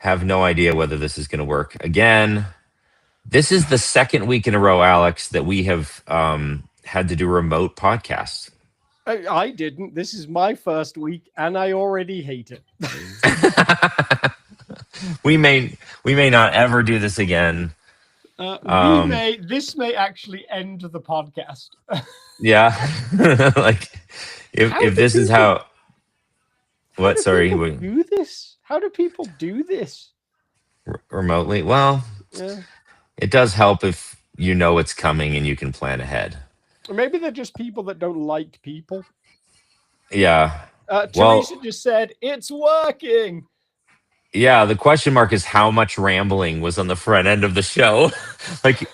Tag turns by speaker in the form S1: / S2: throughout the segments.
S1: have no idea whether this is going to work. Again, this is the second week in a row, Alex, that we have had to do remote podcasts.
S2: I didn't. This is my first week, and I already hate it.
S1: we may not ever do this again.
S2: This may actually end the podcast.
S1: Yeah, like if this is how. What? Sorry.
S2: Do this? How do people do this
S1: remotely? Well, it does help if you know it's coming and you can plan ahead.
S2: Or maybe they're just people that don't like people.
S1: Yeah.
S2: Teresa just said it's working.
S1: Yeah, the question mark is how much rambling was on the front end of the show. Like,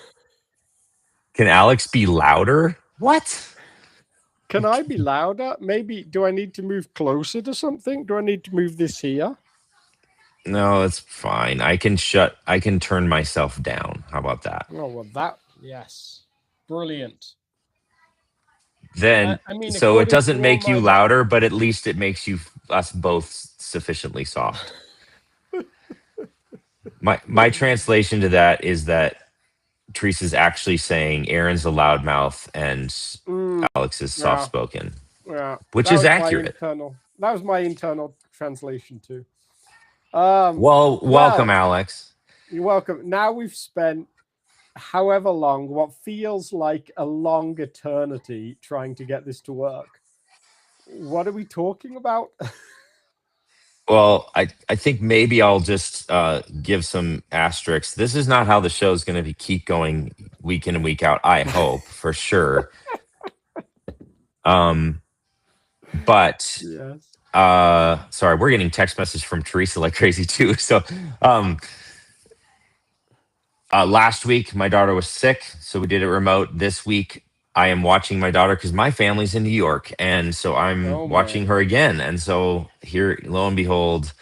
S1: can Alex be louder? What?
S2: Can I be louder? Maybe, do I need to move closer to something? Do I need to move this here?
S1: No, it's fine. I can turn myself down. How about that?
S2: Oh, well, yes. Brilliant.
S1: Then, so it doesn't make you louder, but at least it makes us both sufficiently soft. My translation to that is that Teresa's actually saying Aaron's a loudmouth and Alex is soft-spoken.
S2: Yeah.
S1: Which is accurate.
S2: That was my internal translation too.
S1: Welcome, Alex.
S2: You're welcome. Now we've spent however long, what feels like a long eternity trying to get this to work. What are we talking about?
S1: Well, I think maybe I'll just give some asterisks. This is not how the show is going to keep going week in and week out. I hope for sure. But
S2: yes.
S1: Sorry, we're getting text message from Teresa like crazy too. So, last week my daughter was sick, so we did it remote. This week I am watching my daughter because my family's in New York, and so I'm watching her again. And so here, lo and behold,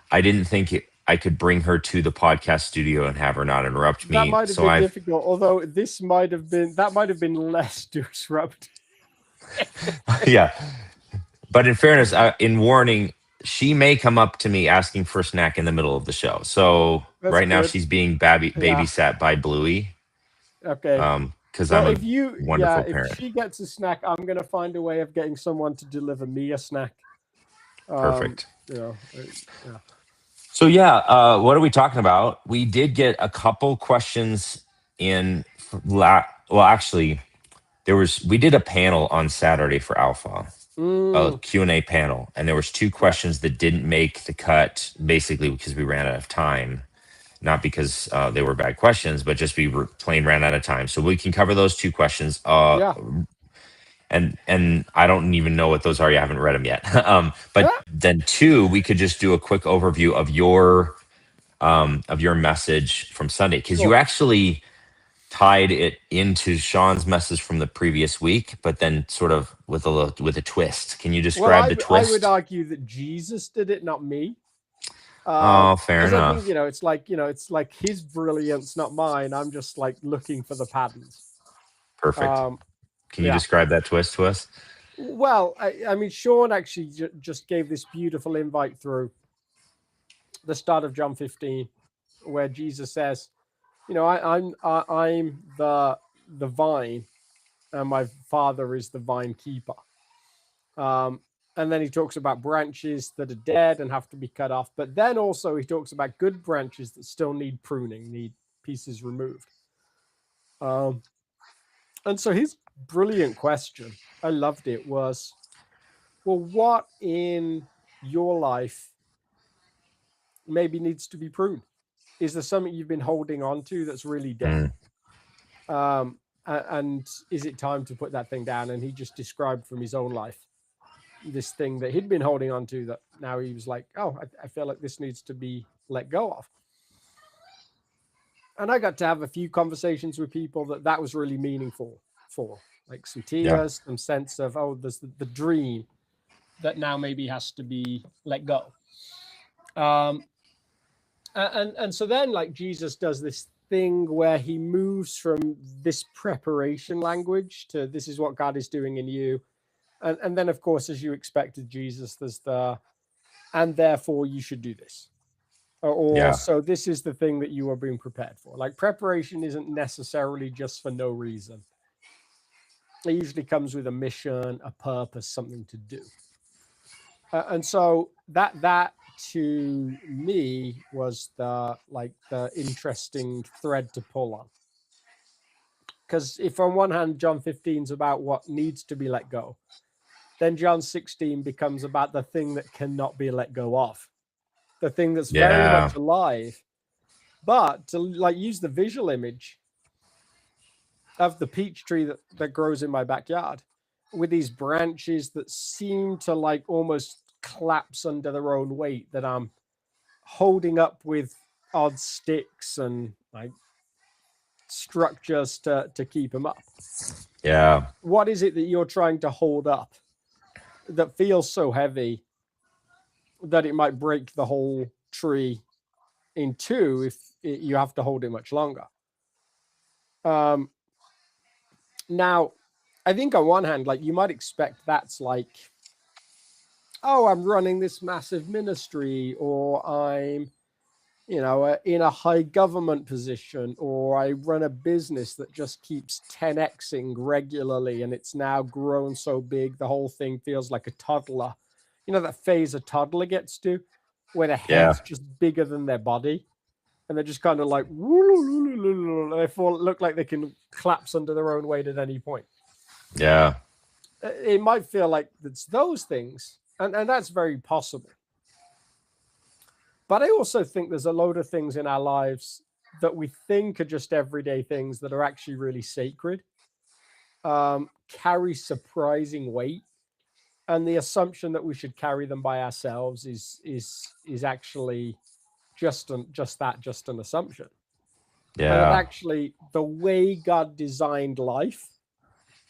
S1: I didn't think I could bring her to the podcast studio and have her not interrupt me.
S2: That might have been difficult, although that might have been less disruptive.
S1: Yeah. But in fairness, in warning, she may come up to me asking for a snack in the middle of the show. So now she's being babysat by Bluey.
S2: Okay.
S1: Because I'm a wonderful parent.
S2: If she gets a snack, I'm going to find a way of getting someone to deliver me a snack.
S1: Perfect.
S2: Yeah.
S1: So what are we talking about? We did get a couple questions in. Actually, we did a panel on Saturday for Alpha, a Q&A panel, and there was 2 questions that didn't make the cut, basically because we ran out of time. Not because they were bad questions, but just we plain ran out of time. So we can cover those 2 questions. And I don't even know what those are. You haven't read them yet. Then 2, we could just do a quick overview of your message from Sunday, because you actually tied it into Sean's messess from the previous week, but then sort of with a twist. Can you describe the twist?
S2: I would argue that Jesus did it, not me.
S1: Fair enough.
S2: I think, it's like his brilliance, not mine. I'm just like looking for the patterns.
S1: Perfect. Can you describe that twist to us?
S2: Well, I mean, Sean actually just gave this beautiful invite through the start of John 15, where Jesus says, I'm the vine, and my Father is the vine keeper. And then he talks about branches that are dead and have to be cut off. But then also he talks about good branches that still need pruning, need pieces removed. And so his brilliant question, I loved it, was, well, what in your life maybe needs to be pruned? Is there something you've been holding on to that's really dead? And is it time to put that thing down? And he just described from his own life this thing that he'd been holding on to that now he was like, I feel like this needs to be let go of. And I got to have a few conversations with people that was really meaningful for, like some tears, some sense of, there's the dream that now maybe has to be let go. And so then, like, Jesus does this thing where he moves from this preparation language to this is what God is doing in you. And then, of course, as you expected, Jesus, there's and therefore you should do this. or
S1: Yeah.
S2: so this is the thing that you are being prepared for. Like preparation isn't necessarily just for no reason. It usually comes with a mission, a purpose, something to do. And so that to me was the interesting thread to pull on. Because if on one hand John 15 is about what needs to be let go, then John 16 becomes about the thing that cannot be let go of, the thing that's very
S1: Yeah.
S2: much alive. But to like use the visual image of the peach tree that grows in my backyard with these branches that seem to like almost collapse under their own weight that I'm holding up with odd sticks and like structures to keep them up.
S1: Yeah.
S2: What is it that you're trying to hold up that feels so heavy that it might break the whole tree in two if you have to hold it much longer? Now, I think on one hand, like you might expect that's like, oh, I'm running this massive ministry, or I'm, in a high government position, or I run a business that just keeps 10xing regularly and it's now grown so big the whole thing feels like a toddler. You know that phase a toddler gets to where their
S1: Yeah.
S2: head's just bigger than their body and they're just kind of like, they look like they can collapse under their own weight at any point.
S1: Yeah.
S2: It might feel like it's those things, and that's very possible. But I also think there's a load of things in our lives that we think are just everyday things that are actually really sacred, carry surprising weight, and the assumption that we should carry them by ourselves is actually just an assumption. And that
S1: Yeah.
S2: actually the way God designed life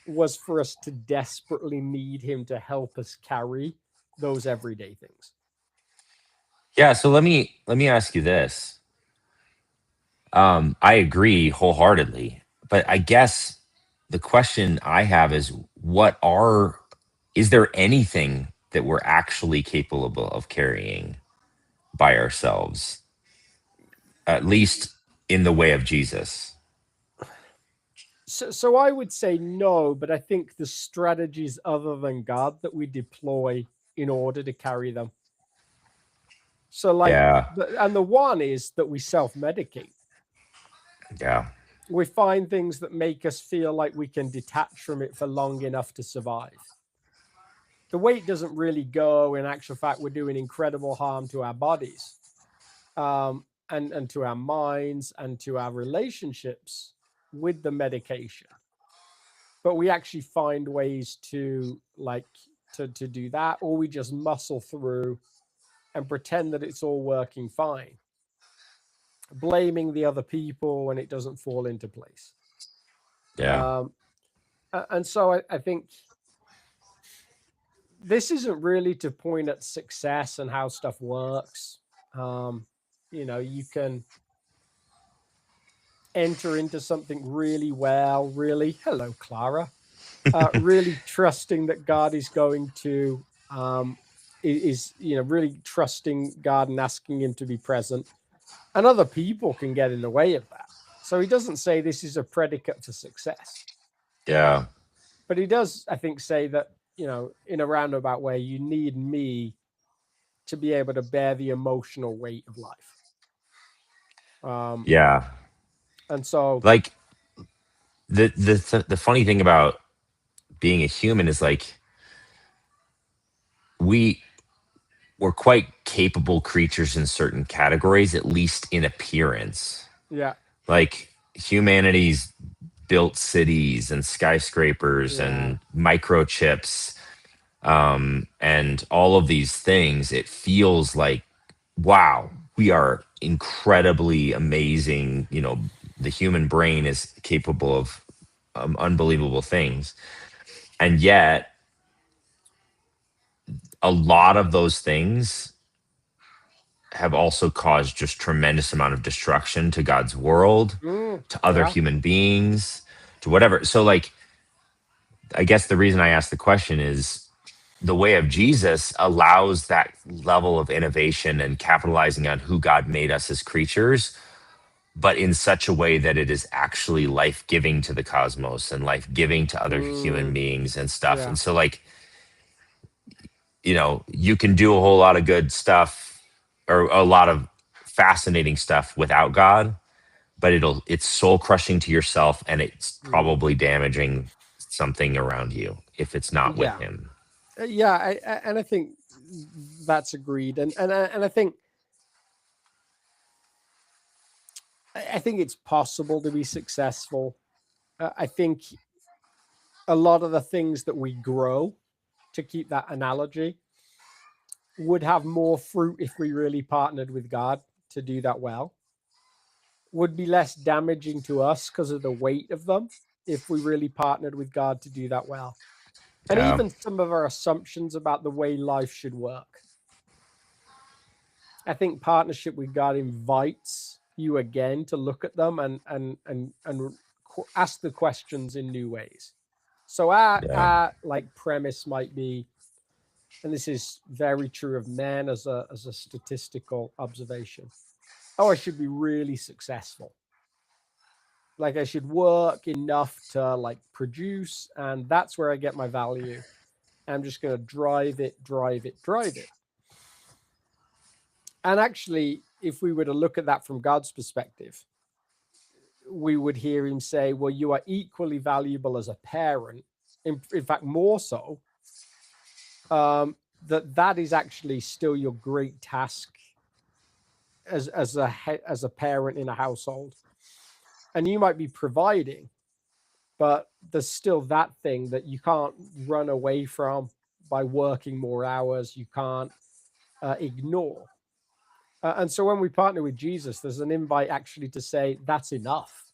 S2: was for us to desperately need him to help us carry those everyday things.
S1: Yeah. So let me ask you this. I agree wholeheartedly, but I guess the question I have is is there anything that we're actually capable of carrying by ourselves, at least in the way of Jesus?
S2: So I would say no, but I think the strategies other than God that we deploy in order to carry them. So like,
S1: Yeah.
S2: and the one is that we self-medicate.
S1: Yeah.
S2: We find things that make us feel like we can detach from it for long enough to survive. The weight doesn't really go. In actual fact, we're doing incredible harm to our bodies, and to our minds and to our relationships with the medication. But we actually find ways to to do that, or we just muscle through and pretend that it's all working fine, blaming the other people when it doesn't fall into place.
S1: Yeah.
S2: Um, and so I think this isn't really to point at success and how stuff works. You can enter into something really well, really, hello, Clara, really trusting that God is going to, really trusting God and asking him to be present. And other people can get in the way of that. So he doesn't say this is a predicate for success.
S1: Yeah.
S2: But he does, I think, say that, in a roundabout way, you need me to be able to bear the emotional weight of life.
S1: Yeah.
S2: And so,
S1: Like the funny thing about being a human is like we we're quite capable creatures in certain categories, at least in appearance.
S2: yeah,
S1: Like humanity's built cities and skyscrapers
S2: yeah,
S1: and microchips, and all of these things. It feels like, wow, we are incredibly amazing. The human brain is capable of unbelievable things. And yet, a lot of those things have also caused just tremendous amount of destruction to God's world, to other
S2: yeah,
S1: human beings, to whatever. So like I guess the reason I asked the question is the way of Jesus allows that level of innovation and capitalizing on who God made us as creatures, but in such a way that it is actually life-giving to the cosmos and life-giving to other human beings and stuff.
S2: Yeah.
S1: And so, like, you can do a whole lot of good stuff or a lot of fascinating stuff without God, but it's soul crushing to yourself, and it's probably damaging something around you if it's not with
S2: Yeah.
S1: him.
S2: Yeah, and I think that's agreed, and I think it's possible to be successful. I think a lot of the things that we grow, to keep that analogy, would have more fruit if we really partnered with God to do that well. Would be less damaging to us because of the weight of them if we really partnered with God to do that well. And
S1: Yeah.
S2: even some of our assumptions about the way life should work. I think partnership with God invites you again to look at them and ask the questions in new ways. So our like premise might be, and this is very true of men as a statistical observation. Oh, I should be really successful. Like I should work enough to like produce, and that's where I get my value. I'm just going to drive it. And actually, if we were to look at that from God's perspective, we would hear him say, well, you are equally valuable as a parent. In fact, more so, that is actually still your great task as a parent in a household. And you might be providing, but there's still that thing that you can't run away from by working more hours. You can't ignore. And so when we partner with Jesus, there's an invite actually to say that's enough,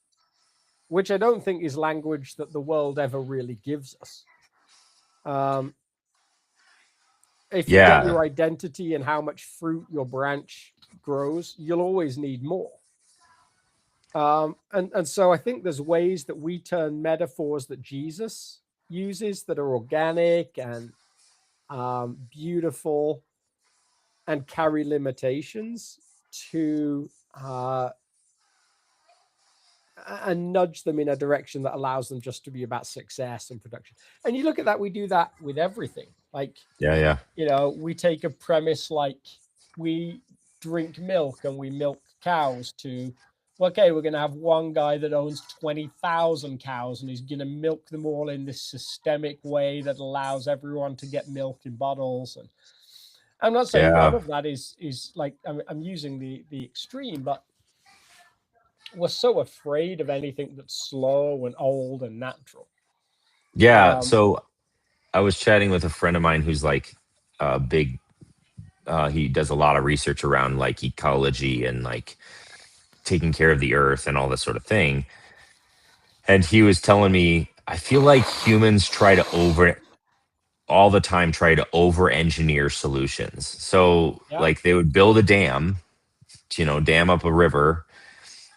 S2: which I don't think is language that the world ever really gives us. If you get your identity and how much fruit your branch grows, you'll always need more. And so I think there's ways that we turn metaphors that Jesus uses that are organic and beautiful and carry limitations to and nudge them in a direction that allows them just to be about success and production. And you look at that, we do that with everything. Like, we take a premise like we drink milk and we milk cows to, okay, we're going to have one guy that owns 20,000 cows and he's going to milk them all in this systemic way that allows everyone to get milk in bottles. And I'm not saying none of that is like, I'm using the extreme, but we're so afraid of anything that's slow and old and natural.
S1: Yeah. So I was chatting with a friend of mine who's like a big, he does a lot of research around like ecology and like taking care of the earth and all this sort of thing. And he was telling me, I feel like humans all the time try to over engineer solutions. So like they would build a dam, dam up a river,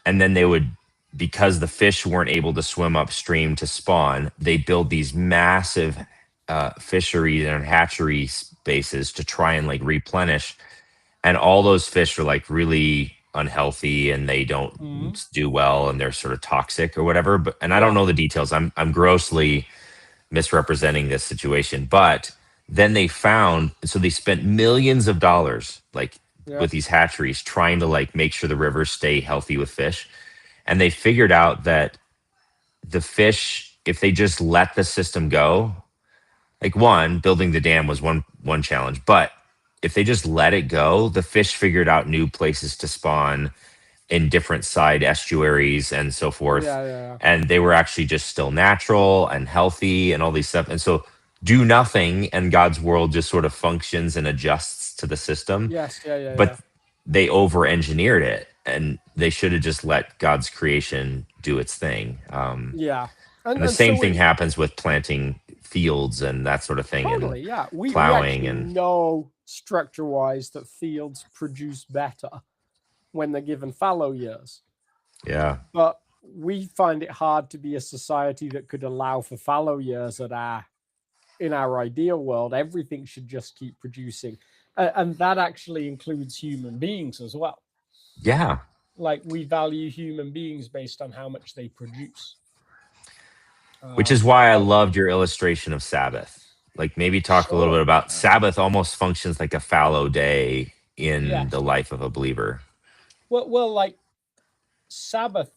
S1: and then they would, because the fish weren't able to swim upstream to spawn, they build these massive fisheries and hatchery spaces to try and like replenish. And all those fish are like really unhealthy and they don't do well and they're sort of toxic or whatever. But I don't know the details. I'm grossly misrepresenting this situation. But then they found, so they spent millions of dollars like with these hatcheries trying to like make sure the rivers stay healthy with fish. And they figured out that the fish, if they just let the system go, like building the dam was one challenge, but if they just let it go, the fish figured out new places to spawn in different side estuaries and so forth. And they were actually just still natural and healthy and all these stuff. And so do nothing and God's world just sort of functions and adjusts to the system. But they over engineered it and they should have just let God's creation do its thing. And the same thing happens with planting fields and that sort of thing.
S2: Totally,
S1: and
S2: we
S1: plowing
S2: actually know structure-wise that fields produce better when they're given fallow years. But we find it hard to be a society that could allow for fallow years at our in our ideal world, everything should just keep producing. And that actually includes human beings as well.
S1: Yeah.
S2: Like, we value human beings based on how much they produce.
S1: Which is why I loved your illustration of Sabbath. Like, maybe talk a little bit
S2: Sure.
S1: about Sabbath almost functions like a fallow day in
S2: Yes.
S1: the life of a believer.
S2: Well, like Sabbath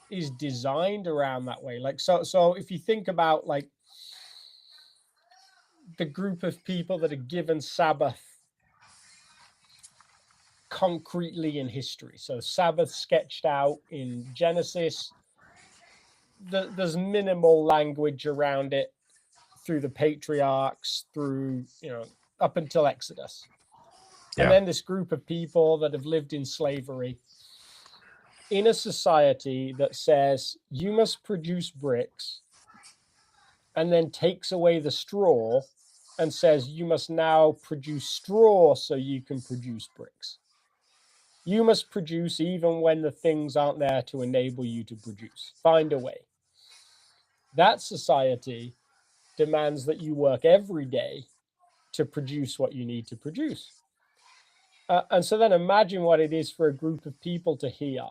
S2: is designed around that way. Like, so if you think about like the group of people that are given Sabbath concretely in history. So Sabbath sketched out in Genesis. There's minimal language around it through the patriarchs, through, up until Exodus. And
S1: Yeah.
S2: then this group of people that have lived in slavery in a society that says you must produce bricks, and then takes away the straw and says you must now produce straw so you can produce bricks. You must produce even when the things aren't there to enable you to produce. Find a way. That society demands that you work every day to produce what you need to produce. And so then imagine what it is for a group of people to hear,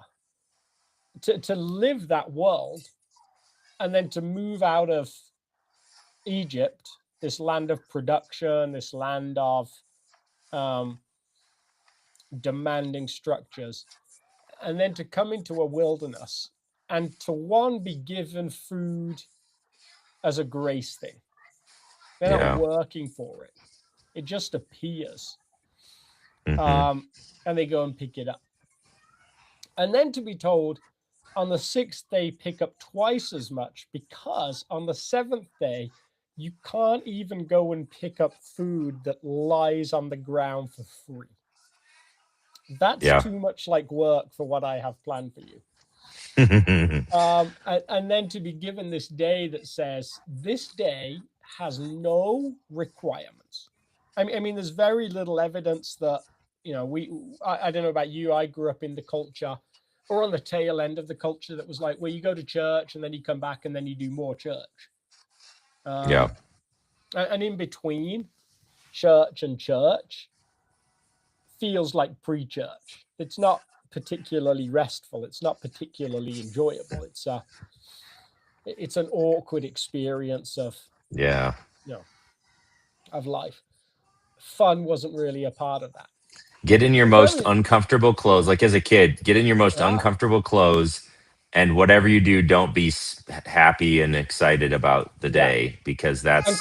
S2: to live that world, and then to move out of Egypt, this land of production, this land of demanding structures, and then to come into a wilderness and to be given food as a grace thing. They're not working for it. It just appears. And they go and pick it up. And then to be told on the 6th day, pick up twice as much, because on the 7th day, you can't even go and pick up food that lies on the ground for free. That's too much like work for what I have planned for you. And then to be given this day that says this day has no requirements. I mean, there's very little evidence that, I don't know about you, I grew up in the culture, or on the tail end of the culture, that was like, where you go to church and then you come back and then you do more church. And in between church and church feels like pre-church. It's not particularly restful. It's not particularly enjoyable. It's an awkward experience of of life. Fun wasn't really a part of that.
S1: Get in your most uncomfortable clothes. Like, as a kid, get in your most uncomfortable clothes, and whatever you do, don't be happy and excited about the day, because that's.
S2: And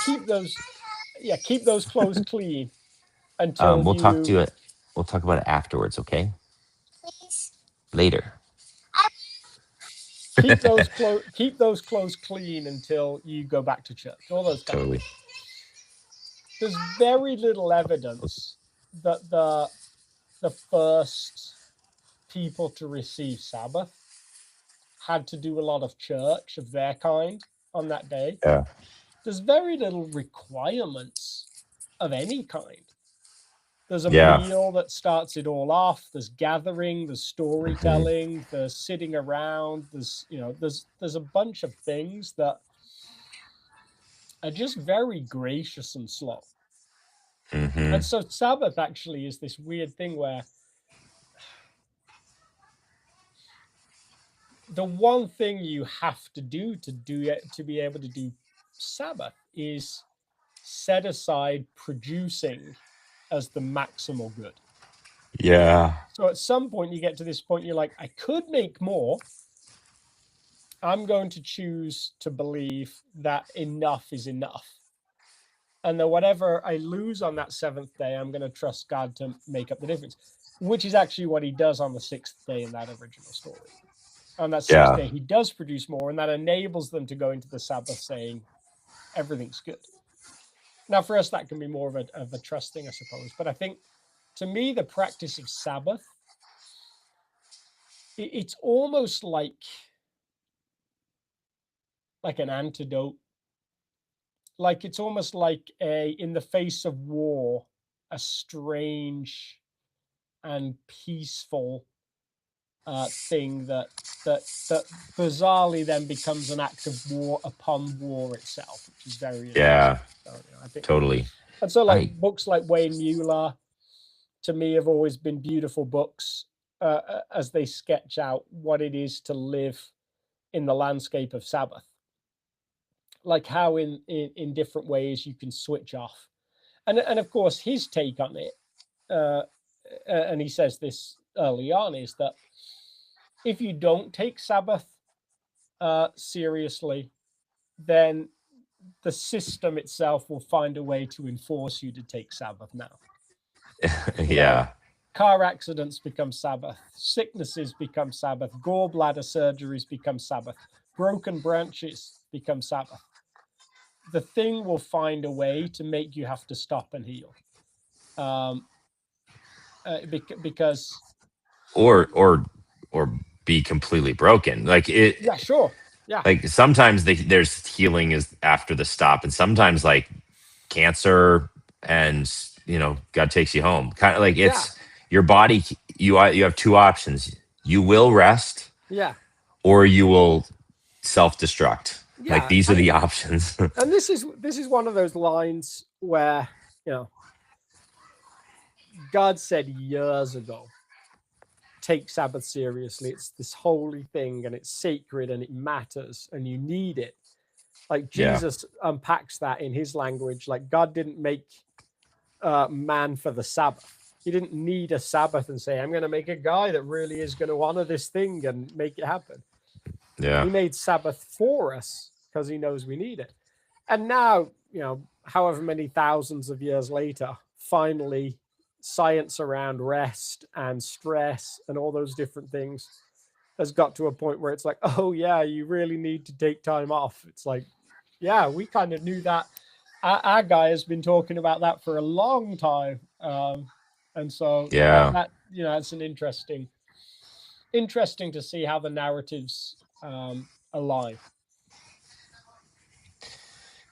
S2: keep those clothes clean until
S1: we'll talk about it afterwards, okay? Please. Later.
S2: Keep those clothes clean until you go back to church. All those kind of things. There's very little evidence that the first people to receive Sabbath had to do a lot of church of their kind on that day.
S1: Yeah.
S2: There's very little requirements of any kind. There's a meal that starts it all off. There's gathering, there's storytelling, there's sitting around, there's a bunch of things that are just very gracious and slow. And so Sabbath actually is this weird thing where the one thing you have to do to be able to do Sabbath is set aside producing as the maximal good.
S1: Yeah.
S2: So at some point you get to this point, you're like, I could make more. I'm going to choose to believe that enough is enough. And that whatever I lose on that 7th day, I'm going to trust God to make up the difference, which is actually what he does on the 6th day in that original story. On that 6th day, he does produce more, and that enables them to go into the Sabbath saying everything's good. Now, for us, that can be more of a trusting, I suppose. But I think, to me, the practice of Sabbath, it's almost like an antidote. Like, it's almost like in the face of war, a strange and peaceful thing that bizarrely then becomes an act of war upon war itself, which is very interesting.
S1: Yeah,
S2: So, I think
S1: totally.
S2: And so, like, books like Wayne Mueller, to me, have always been beautiful books as they sketch out what it is to live in the landscape of Sabbath. Like how in different ways you can switch off. And of course, his take on it, and he says this early on, is that if you don't take Sabbath seriously, then the system itself will find a way to enforce you to take Sabbath now.
S1: Yeah.
S2: Car accidents become Sabbath. Sicknesses become Sabbath. Gallbladder surgeries become Sabbath. Broken branches become Sabbath. The thing will find a way to make you have to stop and heal. Because...
S1: Or be completely broken. Like it.
S2: Yeah, sure. Yeah.
S1: Like sometimes there's healing is after the stop, and sometimes like cancer and God takes you home. Kind of like it's your body. You have two options. You will rest, or you will self-destruct. Like these are the options.
S2: And this is one of those lines where God said years ago, take Sabbath seriously. It's this holy thing, and it's sacred, and it matters, and you need it. Like Jesus unpacks that in his language. Like God didn't make man for the Sabbath. He didn't need a Sabbath and say, I'm going to make a guy that really is going to honor this thing and make it happen.
S1: Yeah.
S2: He made Sabbath for us because he knows we need it. And now, however many thousands of years later, finally, science around rest and stress and all those different things has got to a point where it's like, oh yeah, you really need to take time off. It's like, yeah, we kind of knew that. Our guy has been talking about that for a long time. And so that it's an interesting to see how the narratives align.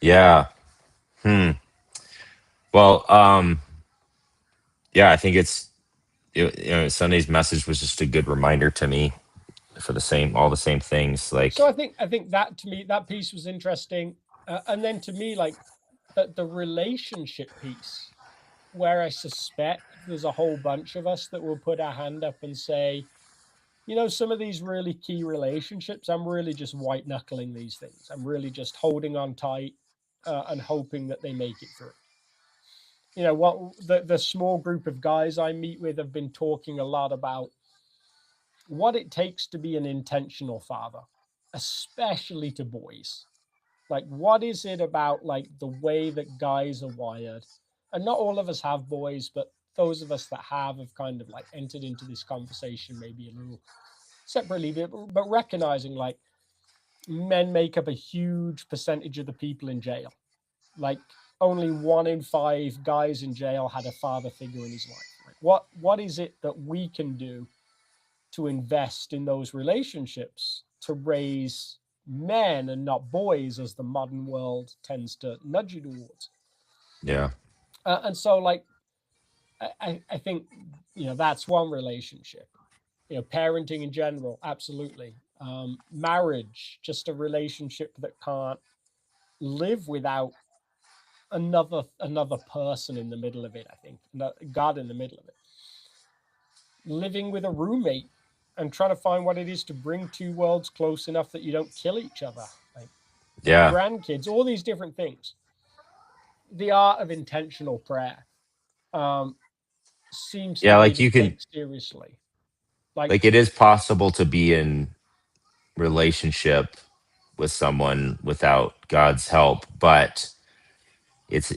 S1: Yeah. Well, I think it's Sunday's message was just a good reminder to me for all the same things. Like,
S2: so I think that, to me, that piece was interesting, and then to me, like the relationship piece, where I suspect there's a whole bunch of us that will put our hand up and say, some of these really key relationships, I'm really just white knuckling these things. I'm really just holding on tight and hoping that they make it through. What the small group of guys I meet with have been talking a lot about what it takes to be an intentional father, especially to boys. Like, what is it about, like, the way that guys are wired? And not all of us have boys, but those of us that have kind of like entered into this conversation maybe a little separately, but recognizing like men make up a huge percentage of the people in jail. Like, only 1 in 5 guys in jail had a father figure in his life. Like, what is it that we can do to invest in those relationships to raise men and not boys, as the modern world tends to nudge you towards?
S1: Yeah.
S2: And so, like, I think, that's one relationship. Parenting in general, absolutely. Marriage, just a relationship that can't live without another person in the middle of it. I think God in the middle of it. Living with a roommate and trying to find what it is to bring 2 worlds close enough that you don't kill each other. Like, grandkids, all these different things. The art of intentional prayer seems to
S1: like
S2: me
S1: you
S2: to
S1: can
S2: take seriously.
S1: Like it is possible to be in relationship with someone without God's help, but it's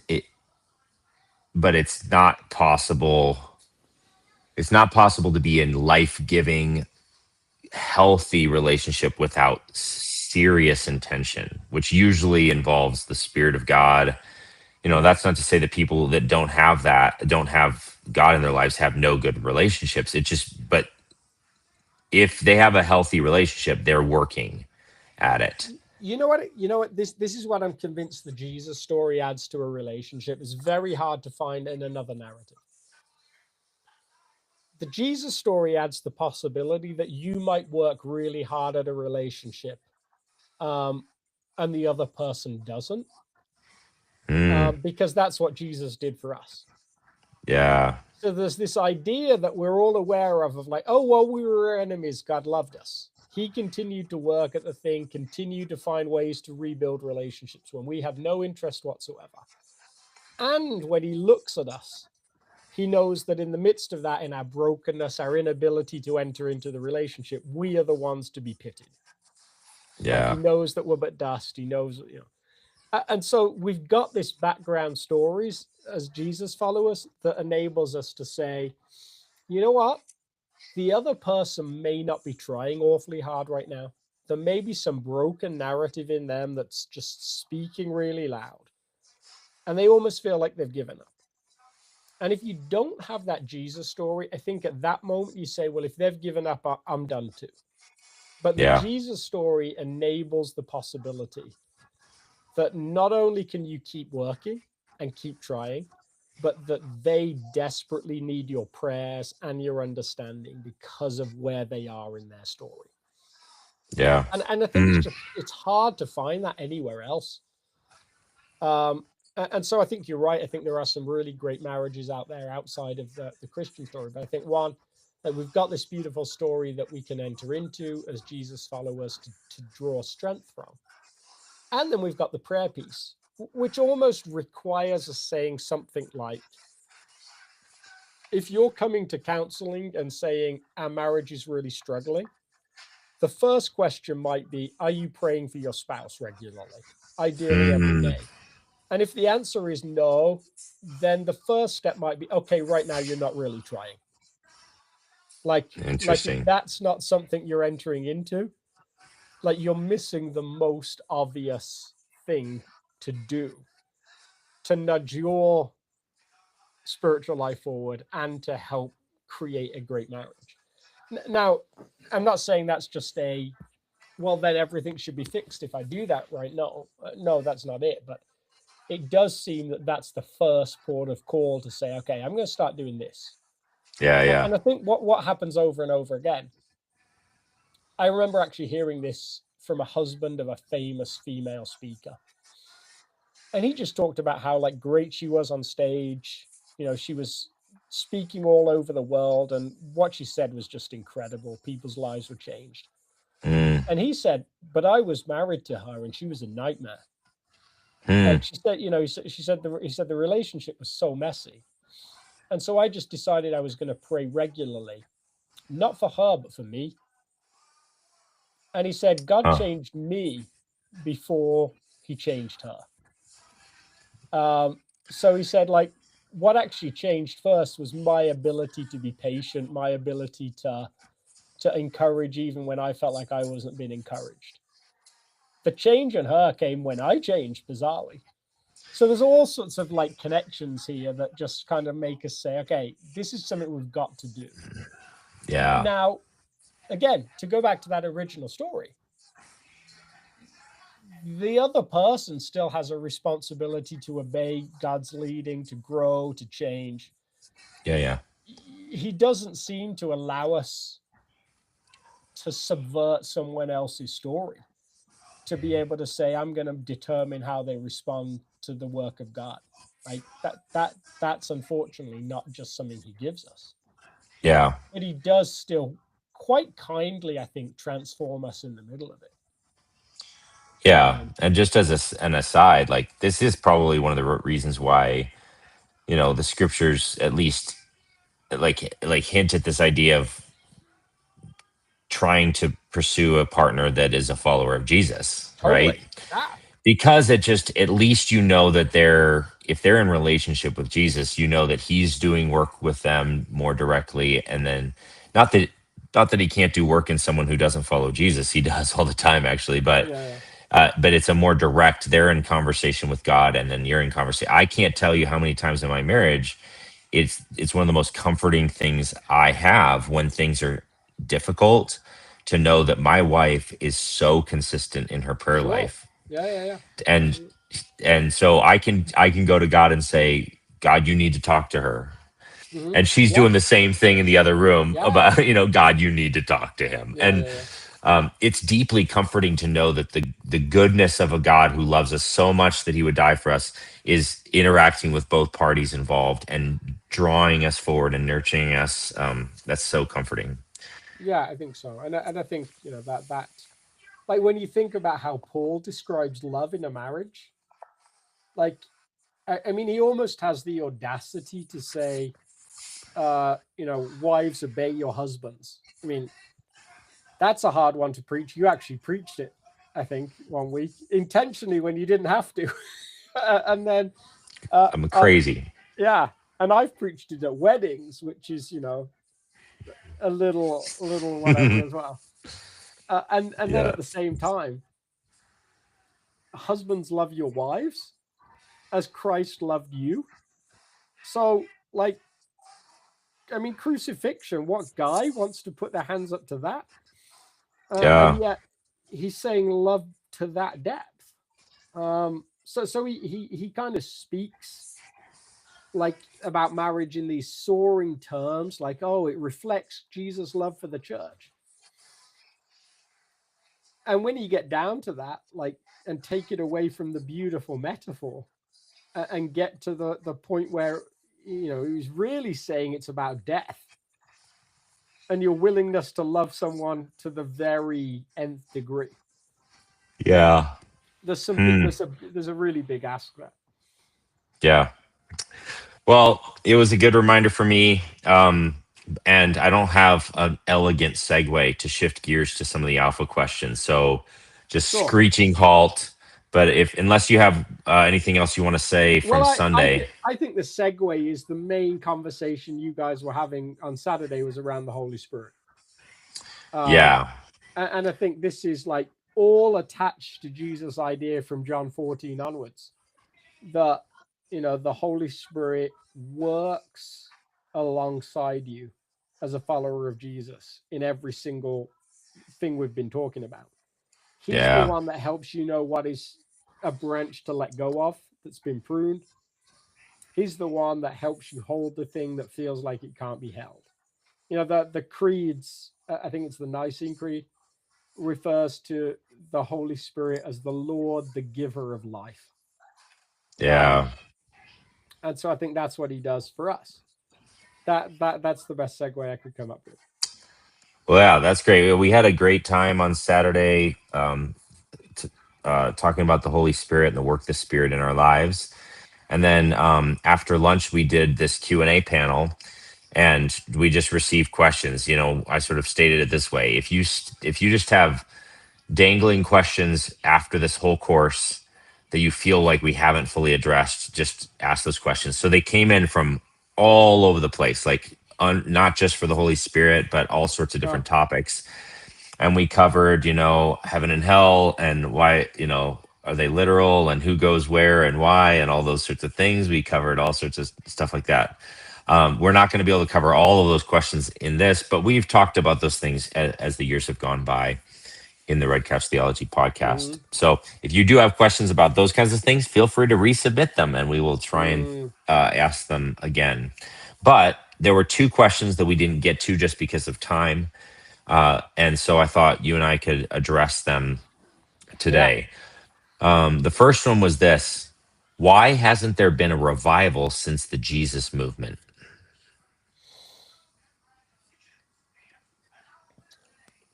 S1: not possible. It's not possible to be in life-giving, healthy relationship without serious intention, which usually involves the Spirit of God. That's not to say that people that don't have God in their lives have no good relationships. But if they have a healthy relationship, they're working at it.
S2: You know what? This is what I'm convinced the Jesus story adds to a relationship. It's very hard to find in another narrative. The Jesus story adds the possibility that you might work really hard at a relationship, and the other person doesn't, because that's what Jesus did for us.
S1: Yeah.
S2: So there's this idea that we're all aware of like, oh, well, we were enemies, God loved us. He continued to work at the thing, continued to find ways to rebuild relationships when we had no interest whatsoever. And when he looks at us, he knows that in the midst of that, in our brokenness, our inability to enter into the relationship, we are the ones to be pitied.
S1: Yeah.
S2: Like, he knows that we're but dust. He knows, and so we've got this background stories as Jesus followers that enables us to say, you know what? The other person may not be trying awfully hard right now. There may be some broken narrative in them that's just speaking really loud. And they almost feel like they've given up. And if you don't have that Jesus story, I think at that moment you say, well, if they've given up, I'm done too. But the Jesus story enables the possibility that not only can you keep working and keep trying, but that they desperately need your prayers and your understanding because of where they are in their story.
S1: Yeah.
S2: And I think it's hard to find that anywhere else. And so I think you're right. I think there are some really great marriages out there outside of the Christian story. But I think one, that we've got this beautiful story that we can enter into as Jesus followers to draw strength from. And then we've got the prayer piece, which almost requires us saying something like, if you're coming to counseling and saying our marriage is really struggling, the first question might be, are you praying for your spouse regularly? Ideally every day. And if the answer is no, then the first step might be, okay, right now you're not really trying. Like if that's not something you're entering into, like you're missing the most obvious thing to do to nudge your spiritual life forward and to help create a great marriage. Now, I'm not saying that's just well, then everything should be fixed if I do that, right? No, that's not it. But it does seem that that's the first port of call to say, okay, I'm going to start doing this.
S1: Yeah.
S2: And I think what happens over and over again, I remember actually hearing this from a husband of a famous female speaker. And he just talked about how like great she was on stage. She was speaking all over the world, and what she said was just incredible. People's lives were changed. And he said, but I was married to her and she was a nightmare. Like she said, he said the relationship was so messy. And so I just decided I was going to pray regularly, not for her, but for me. And he said, God changed me before he changed her. So he said, like, what actually changed first was my ability to be patient, my ability to encourage even when I felt like I wasn't being encouraged. The change in her came when I changed, bizarrely. So there's all sorts of like connections here that just kind of make us say, okay, this is something we've got to do.
S1: Yeah.
S2: Now, again, to go back to that original story, the other person still has a responsibility to obey God's leading, to grow, to change.
S1: Yeah.
S2: He doesn't seem to allow us to subvert someone else's story, to be able to say, I'm going to determine how they respond to the work of God. Right? That's unfortunately not just something he gives us.
S1: Yeah.
S2: But he does still quite kindly, I think, transform us in the middle of it.
S1: Yeah. And just as an aside, like this is probably one of the reasons why, the scriptures at least like hint at this idea of trying to pursue a partner that is a follower of Jesus,
S2: Totally.
S1: right?
S2: Yeah.
S1: Because it just, at least that if they're in relationship with Jesus, that he's doing work with them more directly. And then not that he can't do work in someone who doesn't follow Jesus. He does all the time, actually. But but it's a more direct, they're in conversation with God and then you're in conversation. I can't tell you how many times in my marriage, it's one of the most comforting things I have when things are difficult, to know that my wife is so consistent in her prayer life.
S2: Yeah.
S1: And so I can go to God and say, God, you need to talk to her. And she's doing the same thing in the other room about, God, you need to talk to him. It's deeply comforting to know that the goodness of a God who loves us so much that he would die for us is interacting with both parties involved and drawing us forward and nurturing us. That's so comforting.
S2: Yeah, I think so. And I think, that like when you think about how Paul describes love in a marriage, like, I mean, he almost has the audacity to say, wives, obey your husbands. I mean, that's a hard one to preach. You actually preached it, I think, one week intentionally when you didn't have to. And then
S1: I'm crazy.
S2: Yeah. And I've preached it at weddings, which is, a little whatever as well. And then at the same time, husbands, love your wives as Christ loved you. So, like, I mean, crucifixion, what guy wants to put their hands up to that? And yet he's saying love to that depth. So he kind of speaks like about marriage in these soaring terms, like, oh, it reflects Jesus' love for the church. And when you get down to that, like, and take it away from the beautiful metaphor and get to the point where, he's really saying it's about death and your willingness to love someone to the very nth degree.
S1: Yeah.
S2: There's a really big ask there.
S1: Yeah. Well, it was a good reminder for me. And I don't have an elegant segue to shift gears to some of the alpha questions. So just screeching halt. But unless you have anything else you want to say from Sunday.
S2: I think the segue is the main conversation you guys were having on Saturday was around the Holy Spirit. And I think this is like all attached to Jesus' idea from John 14 onwards, that, the Holy Spirit works alongside you as a follower of Jesus in every single thing we've been talking about. He's the one that helps you know what is a branch to let go of that's been pruned. He's the one that helps you hold the thing that feels like it can't be held. The creeds, I think it's the Nicene Creed, refers to the Holy Spirit as the Lord, the giver of life. And so I think that's what he does for us. That's the best segue I could come up with.
S1: Well, yeah, that's great. We had a great time on Saturday talking about the Holy Spirit and the work of the Spirit in our lives. And then after lunch, we did this Q&A panel, and we just received questions. I sort of stated it this way: if you just have dangling questions after this whole course that you feel like we haven't fully addressed, just ask those questions. So they came in from all over the place, like not just for the Holy Spirit, but all sorts of different topics. And we covered, heaven and hell, and why, are they literal, and who goes where and why, and all those sorts of things. We covered all sorts of stuff like that. We're not going to be able to cover all of those questions in this, but we've talked about those things as the years have gone by in the Red Couch Theology Podcast. So if you do have questions about those kinds of things, feel free to resubmit them, and we will try and ask them again. But there were two questions that we didn't get to just because of time. And so I thought you and I could address them today. The first one was this: why hasn't there been a revival since the Jesus movement?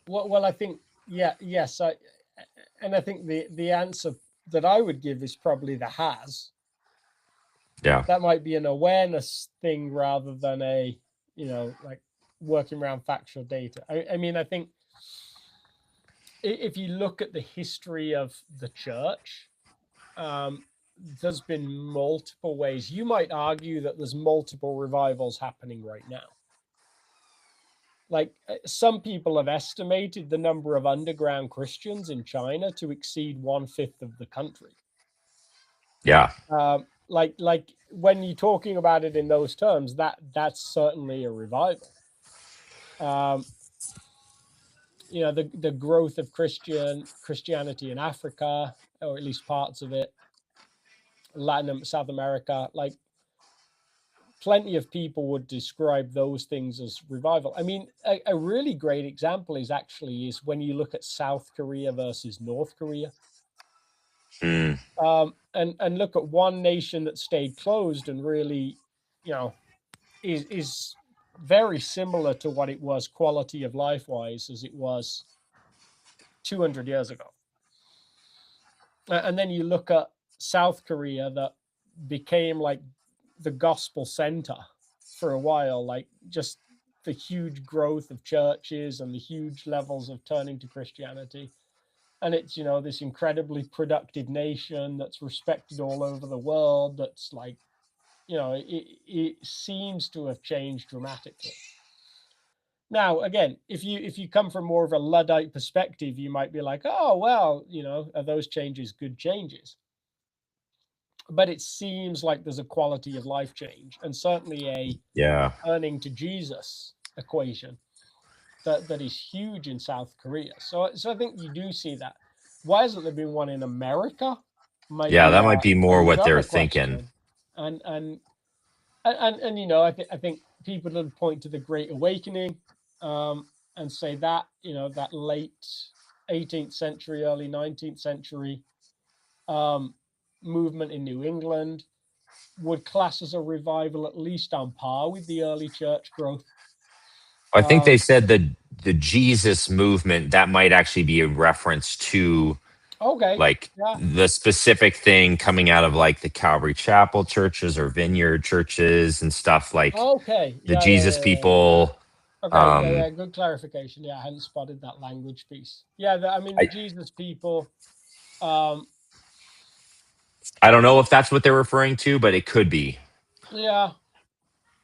S2: Well, I think, yes. I think the answer that I would give is probably the has.
S1: Yeah.
S2: That might be an awareness thing rather than a, like working around factual data. I mean, I think if you look at the history of the church, there's been multiple ways. You might argue that there's multiple revivals happening right now. Like, some people have estimated the number of underground Christians in China to exceed 1/5 of the country.
S1: Yeah.
S2: Like when you're talking about it in those terms, that's certainly a revival. The growth of Christianity in Africa, or at least parts of it, South America, like plenty of people would describe those things as revival. I mean, a really great example is when you look at South Korea versus North Korea.
S1: Mm.
S2: And look at one nation that stayed closed and really, is very similar to what it was quality of life wise as it was 200 years ago. And then you look at South Korea that became like the gospel center for a while, like just the huge growth of churches and the huge levels of turning to Christianity. And it's, this incredibly productive nation that's respected all over the world. That's like, it seems to have changed dramatically. Now, again, if you come from more of a Luddite perspective, you might be like, oh, well, are those changes good changes? But it seems like there's a quality of life change, and certainly a turning to Jesus equation that is huge in South Korea. So I think you do see that. Why hasn't there been one in America?
S1: That might be more what they're thinking.
S2: And I think people would point to the Great Awakening and say that, that late 18th century, early 19th century movement in New England would class as a revival, at least on par with the early church growth.
S1: I think they said the Jesus movement, that might actually be a reference to the specific thing coming out of like the Calvary Chapel churches or Vineyard churches and stuff, like the Jesus people.
S2: Okay, good clarification. Yeah, I hadn't spotted that language piece. Yeah, the Jesus people.
S1: I don't know if that's what they're referring to, but it could be.
S2: Yeah,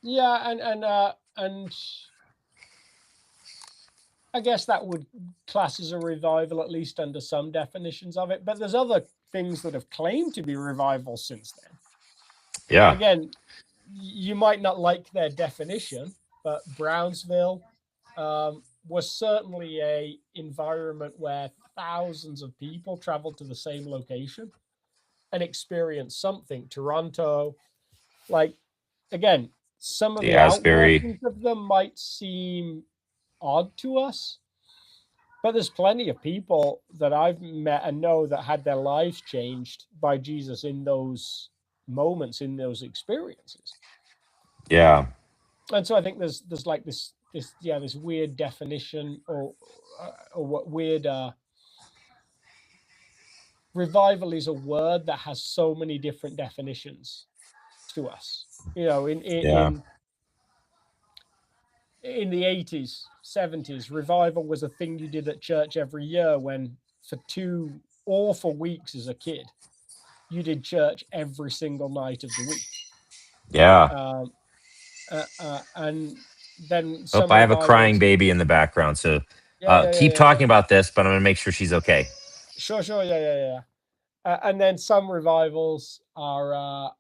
S2: and I guess that would class as a revival, at least under some definitions of it. But there's other things that have claimed to be revivals since then.
S1: Yeah.
S2: Again, you might not like their definition, but Brownsville was certainly a environment where thousands of people traveled to the same location and experienced something. Toronto, like, again, some of the outworkings of them might seem odd to us, but there's plenty of people that I've met and know that had their lives changed by Jesus in those moments, in those experiences.
S1: Yeah.
S2: And so I think there's like this weird definition or what weird revival is a word that has so many different definitions to us. In the 80s, 70s, revival was a thing you did at church every year when for 2 awful weeks as a kid, you did church every single night of the week.
S1: Yeah.
S2: And then
S1: I have a crying baby in the background, so keep talking about this, but I'm going to make sure she's okay.
S2: Sure. Yeah. And then some revivals are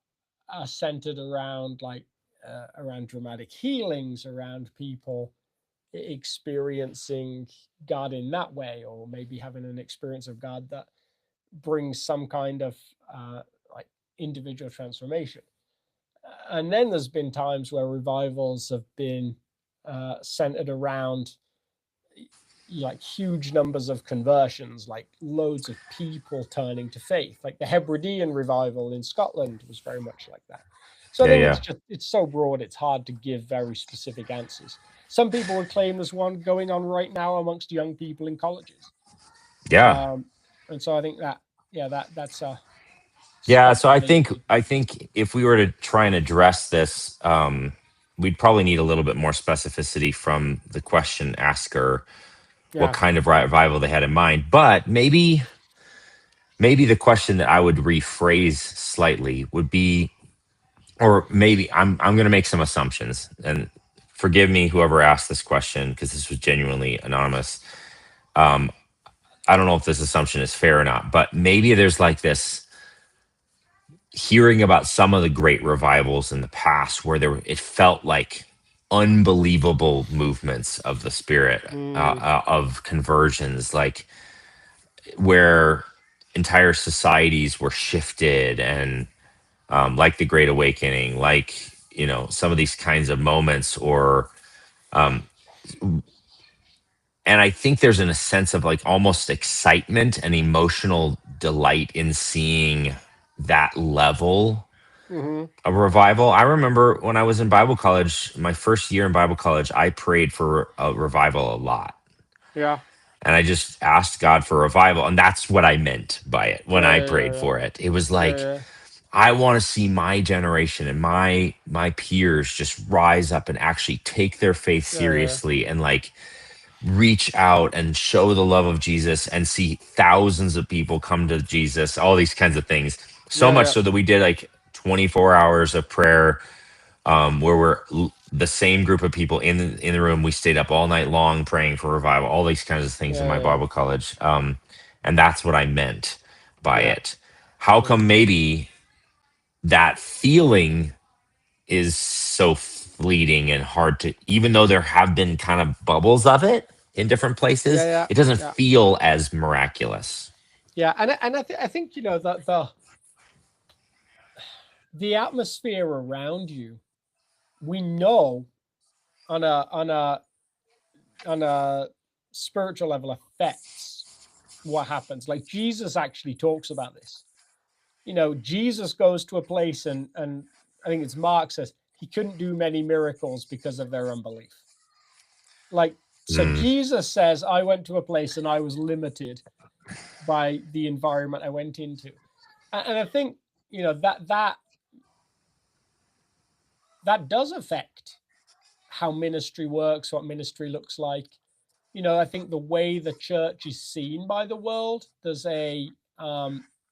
S2: centered around around dramatic healings, around people experiencing God in that way, or maybe having an experience of God that brings some kind of individual transformation. And then there's been times where revivals have been centered around like huge numbers of conversions, like loads of people turning to faith. Like the Hebridean revival in Scotland was very much like that. So I think it's so broad, it's hard to give very specific answers. Some people would claim there's one going on right now amongst young people in colleges.
S1: Yeah.
S2: And so I think that's a
S1: so I think if we were to try and address this, we'd probably need a little bit more specificity from the question asker, what kind of revival they had in mind. But maybe the question that I would rephrase slightly would be, or maybe I'm going to make some assumptions, and forgive me whoever asked this question because this was genuinely anonymous. I don't know if this assumption is fair or not, but maybe there's like this hearing about some of the great revivals in the past where it felt like unbelievable movements of the Spirit, of conversions, like where entire societies were shifted, and like the Great Awakening, like some of these kinds of moments, or and I think there's in a sense of like almost excitement and emotional delight in seeing that level
S2: Hmm.
S1: of revival. I remember when I was in Bible college, my first year in Bible college, I prayed for a revival a lot.
S2: Yeah.
S1: And I just asked God for revival. And that's what I meant by it when
S2: Yeah.
S1: I
S2: Yeah.
S1: prayed
S2: Yeah.
S1: for it. It was
S2: Yeah.
S1: like,
S2: Yeah.
S1: I want to see my generation and my peers just rise up and actually take their faith
S2: Yeah. Yeah.
S1: seriously, and like reach out and show the love of Jesus, and see thousands of people come to Jesus, all these kinds of things. So
S2: Yeah.
S1: much
S2: Yeah.
S1: so that we did like 24 hours of prayer, where the same group of people in the room. We stayed up all night long praying for revival, all these kinds of things in my
S2: Yeah.
S1: Bible college. And that's what I meant by
S2: Yeah.
S1: it. How
S2: Yeah.
S1: come maybe that feeling is so fleeting and hard to, even though there have been kind of bubbles of it in different
S2: Yeah.
S1: places,
S2: Yeah.
S1: it doesn't
S2: Yeah.
S1: feel as miraculous.
S2: Yeah. I think that the atmosphere around you, we know on a spiritual level affects what happens. Like Jesus actually talks about this. Jesus goes to a place, and I think it's Mark says he couldn't do many miracles because of their unbelief. Like, so
S1: Mm,
S2: Jesus says, I went to a place and I was limited by the environment I went into. And I think, that does affect how ministry works, what ministry looks like. I think the way the church is seen by the world, there's a